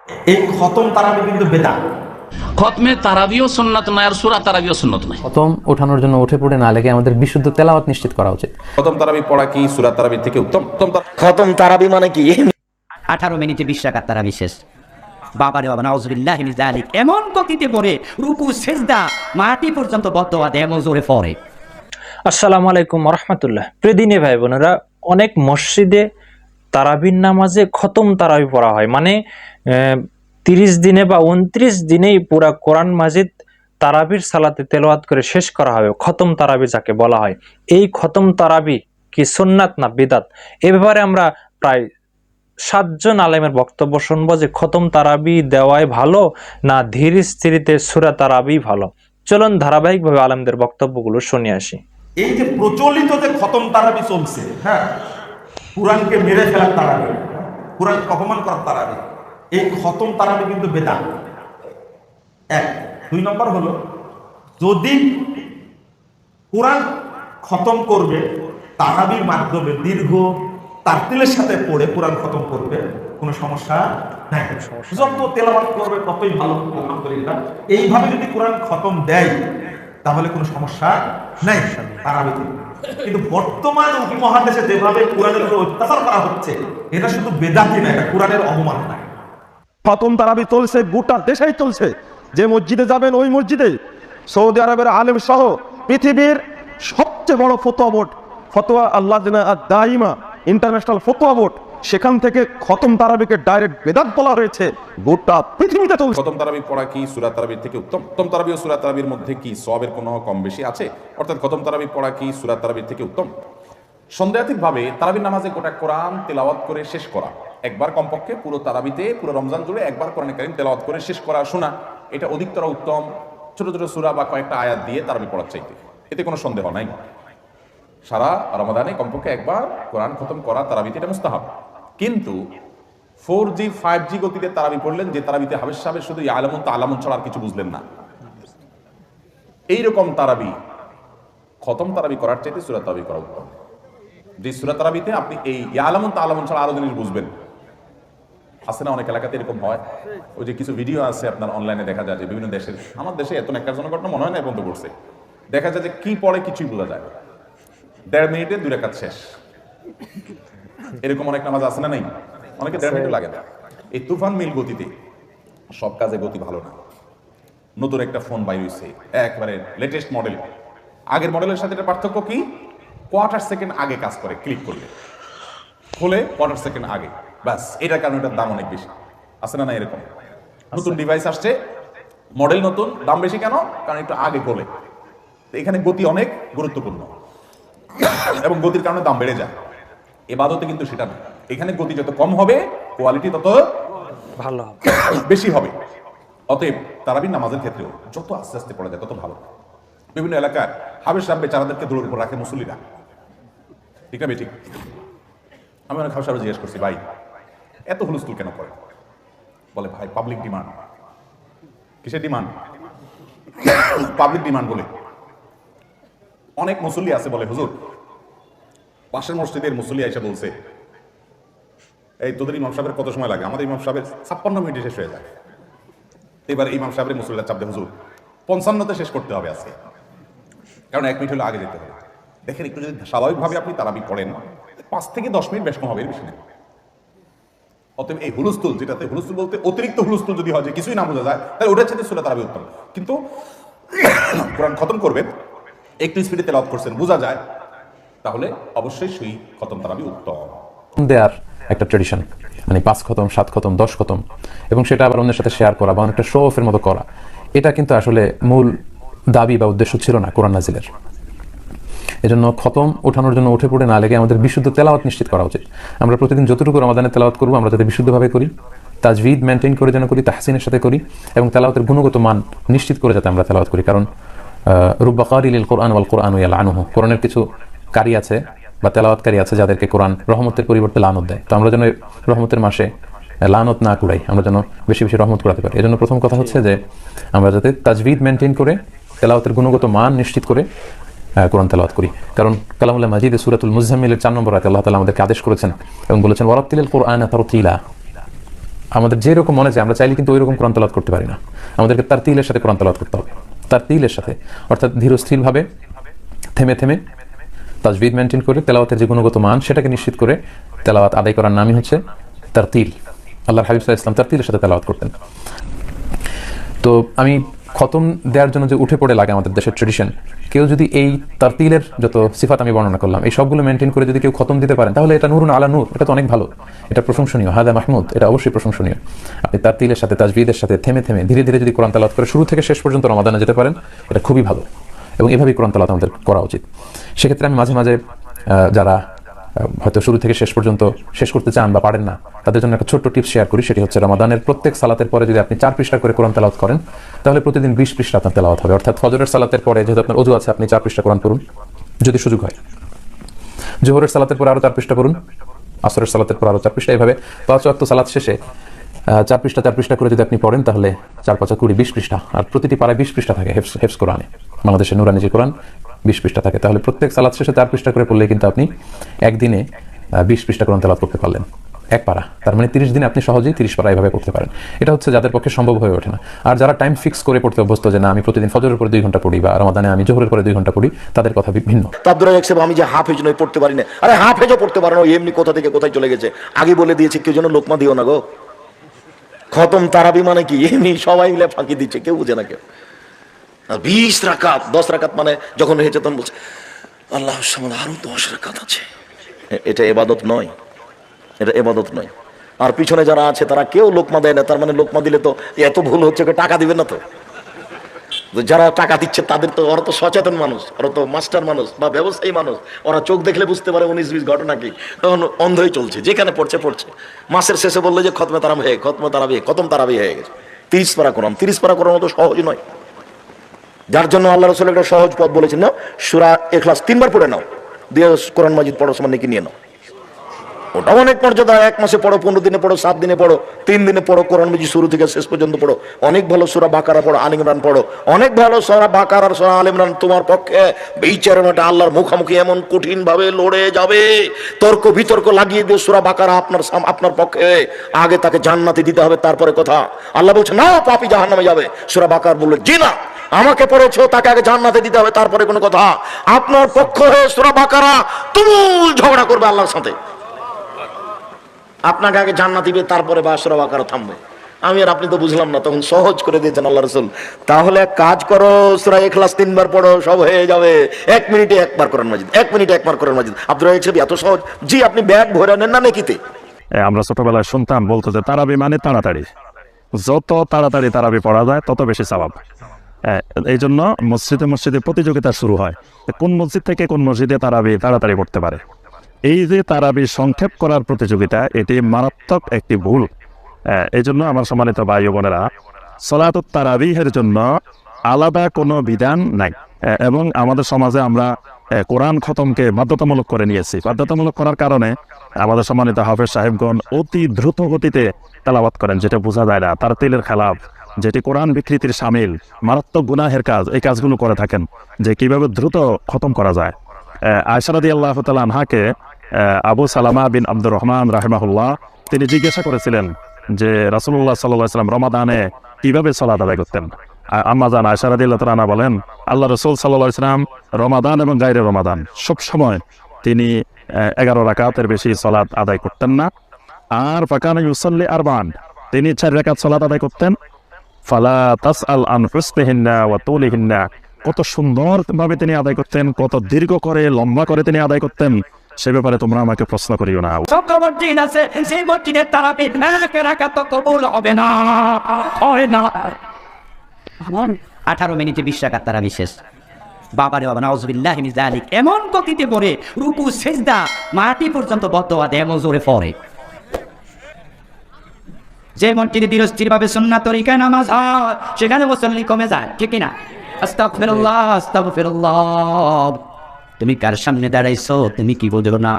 এই খতম তারাবি কিন্তু বেদাত। খতমে তারাবিও সুন্নাত নয়, আর সূরা তারাবিও সুন্নাত নয়। খতম ওঠানোর জন্য উঠে পড়ে না লেগে আমাদের বিশুদ্ধ তেলাওয়াত নিশ্চিত করা উচিত। খতম তারাবি পড়া কি সূরা তারাবি থেকে উত্তম? খতম তারাবি মানে কি? 18 মিনিটে 20 রাকাত তারাবি শেষ। বাবারে বাবা, নাউযুবিল্লাহি মিন যালিক। এমন গতিতে পড়ে রুকু সিজদা মাটি পর্যন্ত বদদোয়া দেয়, এমন জোরে পড়ে। আসসালামু আলাইকুম ওয়া রাহমাতুল্লাহ। প্রিয়দিনী ভাই বোনেরা, অনেক মসজিদে তারাবির নামাজে খতম তারাবি পড়া হয়, মানে 30 দিনে বা 29 দিনেই পুরা কোরআন মাজিদ তারাবির সালাতে তেলাওয়াত করে শেষ করা হবে, খতম তারাবি যাকে বলা হয়। এই খতম তারাবি কি সুন্নাত না বিদাত? এ ব্যাপারে আমরা প্রায় 7 জন আলেমের বক্তব্য শুনবো যে খতম তারাবি দেওয়াই ভালো না ধীর স্থিরিতে সূরা তারাবি ভালো। চলুন ধারাবাহিকভাবে আলেমদের বক্তব্যগুলো শুনে আসি। এই যে প্রচলিত যে খতম তারাবি চলছে, হ্যাঁ, কোরআনকে মেরে ফেলার তারাবি, কোরআনকে অপমান করার তারাবি, এই খতম তারাবি কিন্তু বেদাত। 1 2 নম্বর হলো, যদি কোরআন খতম করবে তারাবির মাধ্যমে দীর্ঘ তারতিলের সাথে পড়ে কোরআন খতম করবে, কোনো সমস্যা নাই। যত তেলাওয়াত করবে ততই ভালো, আলহামদুলিল্লাহ। এইভাবে যদি কোরআন খতম দেয় তাহলে কোনো সমস্যা নাই তারাবিতে। কিন্তু বর্তমান উপমহাদেশে যেভাবে কোরআনের উপর অত্যাচার করা হচ্ছে, এটা শুধু বেদাতি না, এটা কোরআনের অবমাননা। খতম তারাবি চলছে, গোটা দেশেই চলছে। যে মসজিদে যাবেন ওই মসজিদে সৌদি আরবের আলেম সহ পৃথিবীর সবচেয়ে বড় ফতোয়া বোর্ড, ফতোয়া আল্লাহ দাইমা ইন্টারন্যাশনাল ফতোয়া বোর্ড, সেখান থেকে খতম তারাবিকে ডাইরেক্ট বেদাত বলা হয়েছে। গোটা পৃথিবীতে চলছে। খতম তারাবি পড়া কি সূরা তারাবির থেকে উত্তম? খতম তারাবি ও সূরা তারাবির মধ্যে কি সওয়াবের কোনো কম বেশি আছে? অর্থাৎ খতম তারাবি পড়া কি সূরা তারাবির থেকে উত্তম? সন্দেহাতীতভাবে তারাবির নামাজে গোটা কোরআন তেলাওয়াত করে শেষ করা, একবার কমপক্ষে পুরো তারাবিতে পুরো রমজান জুড়ে একবার কোরআন কারীম তেলাওয়াত করে শেষ করা, শোনা, এটা অধিকতর উত্তম ছোট ছোট সূরা বা কয়েকটা আয়াত দিয়ে তারাবি পড়ার চাইতে। এতে কোনো সন্দেহ নাই। সারা রমাদানে কমপক্ষে একবার কোরআন খতম করা তারাবিতে, এটা মুস্তাহাব। কিন্তু 4G 5G গতিতে তারাবি পড়লেন, যে তারাবিতে হাবেশ সাহেব শুধু ইয়ালামুন তাআলামুন ছাড়া আর কিছু বুঝলেন না, এইরকম তারাবি খতম তারাবি করার চাইতে সূরা তারাবি করা উত্তম। যে সূরা তারাবিতে আপনি এই ইয়ালামুন তাআলামুন ছাড়া আরো জিনিস বুঝবেন। আছে না অনেক এলাকাতে এরকম হয়। ওই যে কিছু ভিডিও আছে আপনার অনলাইনে দেখা যায় যে বিভিন্ন দেশের, আমার দেশে এত ন্যাক্কারজনক ঘটনা মনে হয় না এখন তো করছে, দেখা যায় যে কি পড়ে কিছুই বোঝা যায় না, 1.5 মিনিটে 2 রাকাত শেষ। এরকম অনেক নামাজ আছে না? নাই, অনেকে 1.5 মিনিট লাগে না। এই তুফান মিল গতিতে সব কাজে গতি ভালো না। নতুন একটা ফোন বাইর হইছে, একবারে লেটেস্ট মডেল। আগের মডেলের সাথে এটা পার্থক্য কি? কোয়ার্টার সেকেন্ড আগে কাজ করে, ক্লিক করলে খোলে কোয়ার্টার সেকেন্ড আগে, ব্যাস। এটার কারণে এটার দাম অনেক বেশি। আছে না? না, এরকম নতুন ডিভাইস আসছে, মডেল নতুন, দাম বেশি কেন? কারণ একটু আগে খোলে। এখানে গতি অনেক গুরুত্বপূর্ণ এবং গতির কারণে দাম বেড়ে যায়। ইবাদতে কিন্তু সেটা না, এখানে গতি যত কম হবে কোয়ালিটি তত ভালো হবে, বেশি হবে। অতএব তারাবির নামাজের ক্ষেত্রেও যত আস্তে আস্তে পড়া যায় তত ভালো। বিভিন্ন এলাকার হাবেশ সাহেব বেচারাদেরকে দূরের উপর রাখে মুসল্লিরা, ঠিক না ঠিক? আমি অনেক হাবেশ সাহেব জিজ্ঞেস করছি, ভাই এত হুলস্থুল কেন করে? বলে, ভাই পাবলিক ডিমান্ড। কিসের ডিমান্ড? পাবলিক ডিমান্ড বলে। অনেক মুসল্লি আছে বলে, হুজুর পাশের মসজিদের মুসল্লি এসে বলছে, এই তোদের ইমাম সাহেবের কত সময় লাগে? আমাদের ইমাম সাহেবের 56 মিনিটে শেষ হয়ে যায়। এবার ইমাম সাহেবের মুসল্লিরা চাপ দেয়, হুজুর 55তে শেষ করতে হবে আজকে, কারণ 1 মিনিট হলে আগে যেতে হবে। দেখেন, একটু যদি স্বাভাবিকভাবে আপনি তারাবি পড়েন 5 থেকে 10 মিনিট বেশ কম হবে, এর বেশি না। অতএব এই হুলস্থুল, যেটাতে হুলস্থুল বলতে অতিরিক্ত হুলস্থুল যদি হয় যে কিছুই না বোঝা যায়, তাহলে ওটার সাথে সূরা তারাবি উত্তম। কিন্তু কোরআন খতম করবেন, একটু স্পিডে তেলাওয়াত করছেন, বোঝা যায়, তাহলে অবশ্যই সেই খতম তারাবি উত্তম। দেয়ার একটা ট্রেডিশন, মানে 5 খতম 7 খতম 10 খতম, এবং সেটা আবার অন্যের সাথে শেয়ার করা বা অনেকটা শো অফের মতো করা, এটা কিন্তু আসলে মূল দাবি বা উদ্দেশ্য ছিল না কোরআন নাজিলের। এজন্য খতম ওঠানোর জন্য উঠে পড়ে না লেগে আমাদের বিশুদ্ধ তেলাওয়াত নিশ্চিত করা উচিত। আমরা প্রতিদিন যতটুকু রমাদানে তেলাওয়াত করবো আমরা যাতে বিশুদ্ধভাবে করি, তাজভিদ মেনটেন করে যেন করি, তাহসিনের সাথে করি, এবং তেলাওয়াতের গুণগত মান নিশ্চিত করে যাতে আমরা তেলাওয়াত করি। কারণ রুব্বা কারিলিল কোরআন ওয়াল কোরআনু ইয়ালআনুহু, কোরআনের কিছু কারি আছে বা তেলাওয়াতকারী আছে যাদেরকে কোরআন রহমতের পরিবর্তে লানত দেয়। তো আমরা যেন রহমতের মাসে লানত না কুড়াই, আমরা যেন বেশি বেশি রহমত করাতে পারি। এজন্য প্রথম কথা হচ্ছে যে আমরা যাতে তাজভিদ মেনটেন করে তেলাওয়াতের গুণগত মান নিশ্চিত করে কোরআন তেলাওয়াত করি। কারণ কালামুল্লাহ মাজিদে সূরাতুল মুজাম্মিলের 4 নম্বর আয়াতে আল্লাহ তাআলা আমাদেরকে আদেশ করেছেন এবং বলেছেন, ওয়ারাত্তিলিল কোরআনা তারতিলা, আমাদের যেরকম মনে চায় আমরা চাইলে কিন্তু ওই রকম কোরআন তেলাওয়াত করতে পারি না। আমাদেরকে তার তিলের সাথে কোরআন তেলাওয়াত করতে হবে, তার তিলের সাথে, অর্থাৎ ধীরস্থিরভাবে থেমে থেমে তাজবিদ মেনটেন করে তেলাওয়াতের যে গুণগত মান সেটাকে নিশ্চিত করে তেলাওয়াত আদায় করার নামই হচ্ছে তার তিল। আল্লাহর হাবিব সাল্লাল্লাহু আলাইহি ওয়াসাল্লাম তার তিলের সাথে তেলাওয়াত করতেন। তো আমি খতম দেওয়ার জন্য যে উঠে পড়ে লাগে আমাদের দেশের ট্রেডিশন, কেউ যদি এই তার তিলের যত সিফাত আমি বর্ণনা করলাম এই সবগুলো মেনটেন করে যদি কেউ খতম দিতে পারেন তাহলে এটা নূরুন আলা নূর, এটা তো অনেক ভালো, এটা প্রশংসনীয়, হাদা মাহমুদ, এটা অবশ্যই প্রশংসনীয়। আপনি তার তিলের সাথে তাজবিদের সাথে থেমে থেমে ধীরে ধীরে যদি কোরআন তেলাওয়াত করে শুরু থেকে শেষ পর্যন্ত রমাদানে যেতে পারেন এটা খুবই ভালো, এবং এভাবেই কোরআন তেলাওয়াত আমাদের করা উচিত। সেক্ষেত্রে আমি মাঝে মাঝে যারা হয়তো শুরু থেকে শেষ পর্যন্ত শেষ করতে চান বা পারেন না তাদের জন্য একটা ছোট্ট টিপস শেয়ার করি, সেটি হচ্ছে রমাদানের প্রত্যেক সালাতের পরে যদি আপনি 4 পৃষ্ঠা করে কোরআন তেলাওয়াত করেন তাহলে প্রতিদিন 20 পৃষ্ঠা আপনার তেলাওয়াত হবে। অর্থাৎ ফজরের সালাতের পরে যেহেতু আপনার ওযু আছে আপনি 4 পৃষ্ঠা কোরআন পড়ুন যদি সুযোগ হয়, জোহরের সালাতের পরে আরো 4 পৃষ্ঠা পড়ুন, আসরের সালাতের পর আরো 4 পৃষ্ঠা, এইভাবে 5 ওয়াক্ত সালাত শেষে 4 পৃষ্ঠা করে যদি আপনি পড়েন তাহলে 4 5 20 20 পৃষ্ঠা, আর প্রতিটি পাড়ায় 20 পৃষ্ঠা থাকে হেফজ কোরআনে, বাংলাদেশের নুরানি যে কোরআন 20 পৃষ্ঠা থাকে, তাহলে প্রত্যেক সালাত শেষে 4 পৃষ্ঠা করে পড়লে কিন্তু আপনি একদিনে 20 পৃষ্ঠা কোরআন তেলাওয়াত করতে পারলেন এক পারা, তার মানে 30 দিনে আপনি সহজেই 30 পারা এভাবে করতে পারেন। এটা হচ্ছে যাদের পক্ষে সম্ভব হয়ে ওঠে না। আর যারা টাইম ফিক্স করে পড়তে অভ্যস্ত যে না আমি প্রতিদিন ফজরের পরে 2 ঘন্টা পড়ি বা রমাদানে আমি জোহরের পরে 2 ঘন্টা পড়ি, তাদের কথা ভিন্ন। আব্দুর রাজ্জাক সাহেব আমি যে হাফেজ নই পড়তে পারি না, আরে হাফেজও পড়তে পারো না, এমনি কোথা থেকে কোথায় চলে গেছে। আগে বলে দিয়েছে কেউ যেন লোকমা দিও না গো, খতম তারাবি মানে কি এমনি সবাই মিলে ফাঁকি দিচ্ছে, কেউ বুঝে না কেউ। 20 রাকাত 10 রাকাত মানে যখন হয়েছে তখন বলছে আল্লাহর সামনে আরো 10 রাকাত আছে, এটা ইবাদত নয়, এটা ইবাদত নয়। আর পিছনে যারা আছে তারা কেউ লোকমা দেয় না, তার মানে লোকমা দিলে তো এত ভুল হচ্ছে টাকা দিবে না তো। যারা টাকা দিচ্ছে তাদের তো ওরা তো সচেতন মানুষ, ওরা তো মাস্টার মানুষ বা ব্যবসায়ী মানুষ, ওরা চোখ দেখলে বুঝতে পারে 19-20 ঘটনা কি, তখন অন্ধই চলছে, যেখানে পড়ছে মাসের শেষে বললে যে খতম তারাবি হয়ে গেছে। 30 পারা কোরআন, 30 পারা কোরআন তো সহজ নয়, যার জন্য আল্লাহ রাসূল একটা সহজ পথ বলেছেন, না সূরা ইখলাস 3 বার পড়ে নাও, দিয়ে কোরআন মাজিদ পড়ার সময় নাকি নিয়ে নাও। ওটা অনেক মর্যাদা, 1 মাসে পড়ো, 15 দিনে পড়ো, 7 দিনে পড়ো, 3 দিনে পড়ো, কোরআন মাজিদ শুরু থেকে শেষ পর্যন্ত পড়ো। অনেক ভালো সূরা বাকারা পড়ো, আলে ইমরান পড়ো, অনেক ভালো সূরা বাকারা আর সূরা আলে ইমরান তোমার পক্ষে বিচারণটা আল্লাহর মুখোমুখি এমন কঠিন ভাবে লড়ে যাবে, তর্ক বিতর্ক লাগিয়ে দিয়ে সূরা বাকারা আপনার পক্ষে আগে তাকে জান্নাতে দিতে হবে, তারপরে কথা। আল্লাহ বলছে না পাপী জাহান্নামে যাবে, সূরা বাকারা বলল জি না আমাকে পড়েছো তাকে আগে জান্নাতে দিতে হবে, তারপরে কোনো কথা। আপনার পক্ষ হয়ে সূরা বাকারা তুমুল ঝগড়া করবে আল্লাহর সাথে, আপনাকে আগে জান্নাত দিবে, তারপরে সূরা বাকারা থামবে। আমি আর আপনি তো বুঝলাম না, তখন সহজ করে দিয়েছেন আল্লাহ রাসূল। তাহলে এক কাজ করো, সূরা ইখলাস 3 বার পড়ো, সব হয়ে যাবে। 1 মিনিটে একবার কোরআন মাজিদ, 1 মিনিটে একবার কোরআন মাজিদ। আব্দুর রাজ্জাক সাহেব এত সহজ? জি, আপনি ব্যাগ ভরে নেন না নেকিতে। আমরা ছোটবেলায় শুনতাম বলতো যে তারাবি মানে তাড়াতাড়ি, যত তাড়াতাড়ি তারাবি পড়া যায় তত বেশি সওয়াব। এই জন্য মসজিদে প্রতিযোগিতা শুরু হয়, কোন মসজিদ থেকে কোন মসজিদে তারাবি তাড়াতাড়ি পড়তে পারে। এই যে তারাবি সংক্ষেপ করার প্রতিযোগিতা, এটি মারাত্মক একটি ভুল। এই জন্য আমার সম্মানিত ভাই ও বোনেরা, সলাতুত তারাবিহের জন্য আলাদা কোনো বিধান নাই, এবং আমাদের সমাজে আমরা কোরআন খতমকে বাধ্যতামূলক করে নিয়েছি। বাধ্যতামূলক করার কারণে আমাদের সম্মানিত হাফেজ সাহেবগণ অতি দ্রুত গতিতে তেলাওয়াত করেন, যেটা বোঝা যায় না, তার তিলের খেলাফ, যেটি কোরআন বিকৃতির শামিল, মারাত্মক গুনাহের কাজ, এই কাজগুলো করে থাকেন, যে কিভাবে দ্রুত খতম করা যায়। আয়েশা রাদিয়াল্লাহু তাআলা আনহাকে আবু সালামা বিন আব্দুর রহমান রাহিমাহুল্লাহ তিনি জিজ্ঞাসা করেছিলেন যে রাসূলুল্লাহ সাল্লাল্লাহু আলাইহি ওয়াসাল্লাম রমাদানে কিভাবে সালাত আদায় করতেন। আম্মা জান আয়েশা রাদিয়াল্লাহু তাআলা বলেন, আল্লাহ রাসূল সাল্লাল্লাহু আলাইহি ওয়াসাল্লাম রমাদান এবং গায়রে রমাদান সব সময় তিনি 11 রাকাতের বেশি সালাত আদায় করতেন না। আর ফাকানা ইউসাল্লি আরবান, তিনি 4 রাকাত সালাত আদায় করতেন। ফালা তাসআল আন হুসনিহিন্না ওয়া তুলিহিন্না, কত সুন্দর ভাবে তিনি আদায় করতেন, কত দীর্ঘ করে লম্বা করে তিনি আদায় করতেন, সে ব্যাপারে তোমরা আমাকে প্রশ্ন করিও না। মসজিদ আছে, সেই মসজিদের তারাবি 1 রাকাত কবুল হবে না, হয় না। 18 মিনিটে 20 রাকাত তারাবি শেষ। বাবারে বাবা, নাউযুবিল্লাহি মিন যালিক। এমন গতিতে পড়ে রুকু সিজদা মাটি পর্যন্ত বদদোয়া দেয়, এমন জোরে পড়ে। যে মসজিদে ধীরস্থিরভাবে সুন্নাত তরিকায় নামাজ হয় সেখানে মুসল্লি কমে যায়, ঠিক না? আস্তাগফিরুল্লাহ আস্তাগফিরুল্লাহ। তুমি কার সামনে দাঁড়াইছো তুমি কি বোঝো না?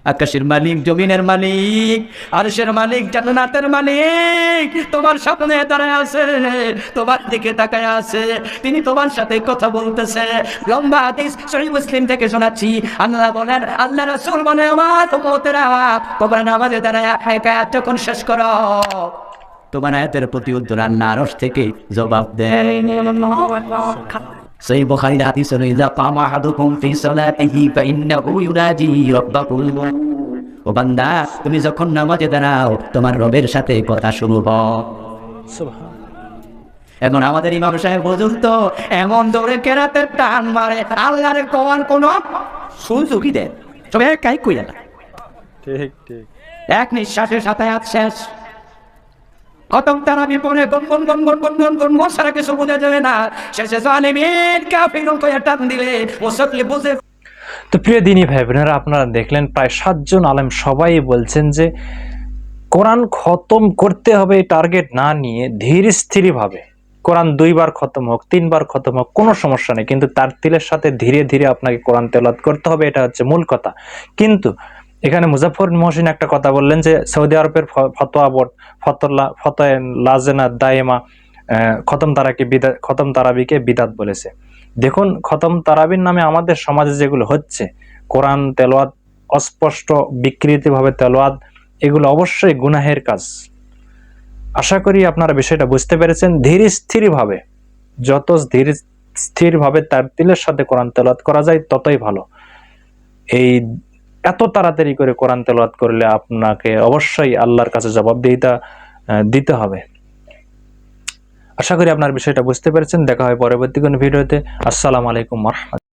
আকাশের মালিক, জমিনের মালিক, আরশের মালিক, জান্নাতের মালিক তোমার সামনে দাঁড়ায় আছে, তোমার দিকে তাকায় আছে, তিনি তোমার সাথে কথা বলতেছে। লম্বা হাদিস সহিহ মুসলিম থেকে শোনাচ্ছি, আল্লাহ বলেন, আল্লাহ রাসূল বলে, আমার উম্মতেরা তোমরা নামাজে দাঁড়ায় একায়াত যখন শেষ করো, তোমার আয়াতের প্রতি উত্তর আল্লাহ আরশ থেকে জবাব দেয়। সহিহ বুখারীর হাদিস হলো, ইযা কামা আহাদুকুম ফি সালাতিহি ফাইন্নাহু ইউনাজি রাব্বাহু। ও বান্দা, তুমি যখন নামাজে দাঁড়াও তোমার রবের সাথে কথা শুরু হয়। এখন আমাদের ইমাম সাহেব হুজুর তো এমন দৌড়ে কেরাতের টান মারে, আল্লাহরে কোয়ার কোন সুযোগই দেয়, তবে একাই কইয়া না, ঠিক ঠিক এক নিঃশ্বাসে সাতায়াত শেষ। খতম তারাবি পড়ে গন গন গন গন গন গন গন মশারা কিছু বোঝা যাবে না, শেষে জালিমিন কাফিরুন কইয়া টান দিলে মুসল্লি বুঝে। তো প্রিয় দিনী ভাই বোনেরা, আপনারা দেখলেন প্রায় 7 জন আলেম সবাই বলছেন যে কোরআন খতম করতে হবে টার্গেট না নিয়ে ধীর স্থির ভাবে, কোরআন 2 বার খতম হোক 3 বার খতম হোক কোনো সমস্যা নেই, কিন্তু তার তিলের সাথে ধীরে ধীরে আপনাকে কোরআন তেলাওয়াত করতে হবে, এটা হচ্ছে মূল কথা। কিন্তু এখানে মুজাফফর মহসিন একটা কথা বললেন যে সৌদি আরবের ফতোয়া বোর্ড ফতোয়া লাজনা দায়েমা খতম তারাবিকে বিদাত বলেছে। দেখুন, খতম তারাবির নামে আমাদের সমাজে যেগুলো হচ্ছে, কোরআন তেলাওয়াত অস্পষ্ট বিকৃতিভাবে তেলাওয়াত, এগুলো অবশ্যই গুনাহের কাজ। আশা করি আপনারা বিষয়টা বুঝতে পেরেছেন। ধীর স্থির ভাবে, যত ধীর স্থির ভাবে তার তিলের সাথে কোরআন তেলাওয়াত করা যায় ততই ভালো। এই এত তাড়াতাড়ি করে কোরআন তেলাওয়াত করলে আপনাকে অবশ্যই আল্লাহর কাছে জবাবদিহিতা দিতে হবে। আশা করি আপনার বিষয়টা বুঝতে পেরেছেন। দেখা হয় পরবর্তী কোনো ভিডিওতে। আসসালামু আলাইকুম ওয়া রাহমাতুল্লাহ।